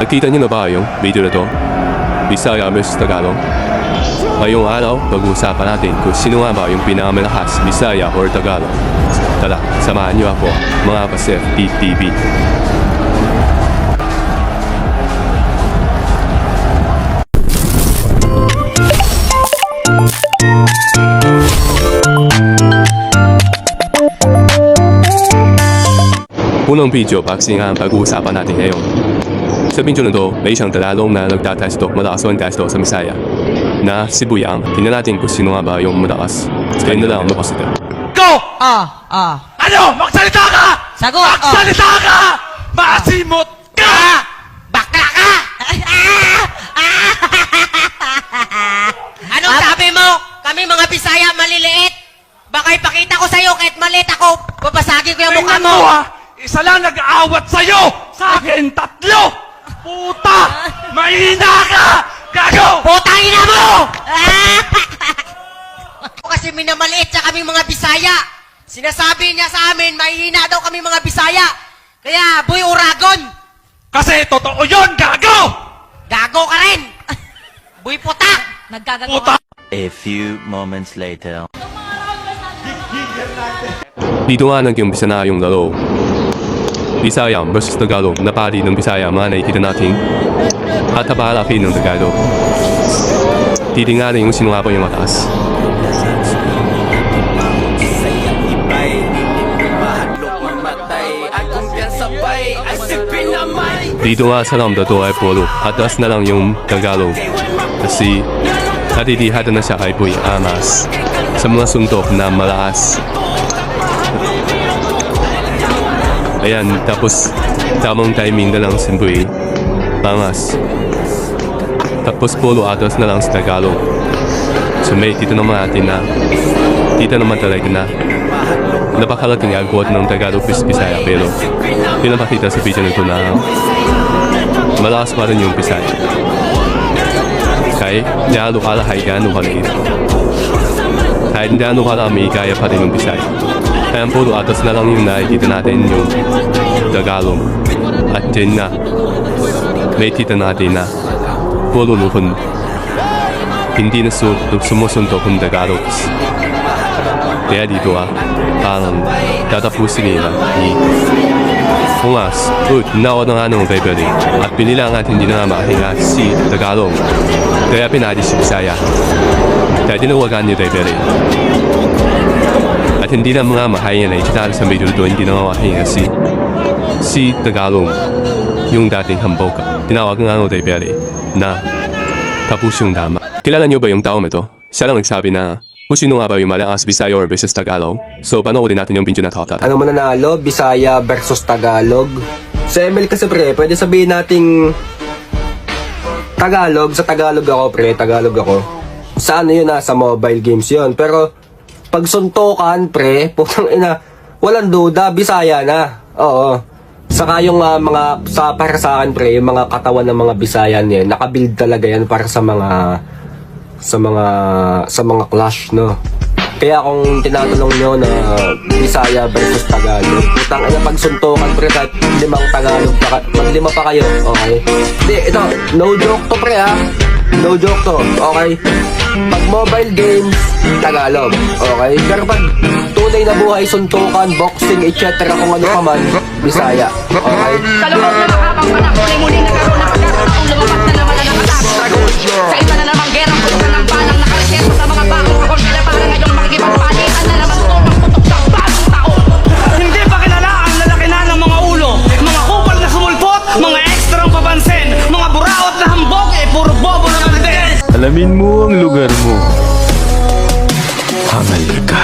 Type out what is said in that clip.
Nakita niyo na ba yung video na to? Bisaya vs Tagalog. Ngayong araw, pag-uusapan natin kung sino nga ba yung pinakamalakas, Bisaya or Tagalog. Tara, samahan niyo ako, mga Pasef TV. Unang video, boxing ang pag-uusapan natin ngayon. Sa video na to, may isang Tagalog na nagtatesto malakas ang testo sa Bisaya na si Buyang. Tingnan natin kung sino nga ba yung malakas. Kaya na lang, mapas ito. Go! Ano? Magsalita ka! Sagot! Magsalita ka! Masimot ka! Bakla ka! Anong sabi mo? Kami mga Bisaya maliliit? Baka ipakita ko sa'yo kahit maliit ako, babasagin ko yung mukha mo! Isa lang nag-aawat sa'yo! Sa akin, 3! Puta! Mahina ka! Gago! Putang ina mo! Kasi minamaliit siya kami mga Bisaya. Sinasabi niya sa amin, mahihina daw kami mga Bisaya. Kaya, Boy Uragon! Kasi totoo yun, gago! Gago ka rin! Boy Puta! Puta! A few moments later. Dito nga nag-umpisa na yung laro. Bisaya vs Tagalog na pari ng Bisaya mga nakikita natin at napakalaking ng Tagalog. Titingnan yung sino nga po yung mataas. Dito nga sa lambda to ay polo at taas na lang yung Tagalog kasi natitihada na siya kay Boy Amas sa mga suntok na malakas. Ayan, tapos tamang timing na lang si Boy Amas. Tapos polo atas na lang sa Tagalog. So may dito naman natin na dito naman talaga na napakalaking agwat ng Tagalog Bisaya pero pinapakita sa video nito na malakas pa rin yung Bisaya. Kahit gaano kalahay, gaano kaliit. Kahit gaano kalami, kaya pa rin yung Bisaya. Kaya puro atas na lang yung nakikita natin yung Tagalog. At din na, may kita natin na puro lupon. Hindi na sumusuntok yung Tagalog. Kaya dito parang tatapusin nila ni Ungas. Nawa na nga ng Rebelde. At pinilang at hindi na nga makahinga si Tagalog. Kaya pinadi si Bisaya. Kaya tinawagan ni Rebelde. At hindi na mga mahahinga na ikitar sa video doon, hindi na mahahinga si Tagalog, yung dating hambog. Tinawag nga ng Rebelde na tapos yung dama. Kilala niyo ba yung taong ito? Siya lang nagsabi na kung sino nga ba yung malakas Bisaya or versus Tagalog. So panoorin natin yung video na to. Ano mananalo? Bisaya versus Tagalog. Sa ML kasi pre, pwede sabihin nating Tagalog. Sa Tagalog ako pre, Tagalog ako. Sa ano yun sa mobile games yun. Pero pag suntukan pre, putang ina, walang duda, Bisaya na. Oo. Saka yung para sa akin pre, yung mga katawan ng mga Bisaya niyan, nakabuild talaga yan para sa mga clash, no. Kaya kung tinatanong nyo na Bisaya versus Tagalog, putang ina, pag suntukan pre, kahit 5 Tagalog, mag-5 pa kayo, okay? Hindi, ito, no joke to pre no joke to, okay? Pag mobile games, Tagalog, okay? Pero pag tunay na buhay, suntukan, boxing, etc. kung ano pa man, Bisaya, okay? Sa loob na mahabang panahon, muli-muli nagkaroon ng pagkakataong lumabas na naman ang nakatapos. Sa iba na namang gerang pulutan ng balang nakaleketo sa mga bagong rohon, kaya parang ngayong makikipagpalitan na naman ito magputok sa bagong taon. Hindi pa kilala ang lalaki na ng mga ulo, mga kupal na sumulpot, mga ekstrang papansin, mga buraot na hambog, puro bobo na natin. Alamin mo ang lugar mo. Hamal ka.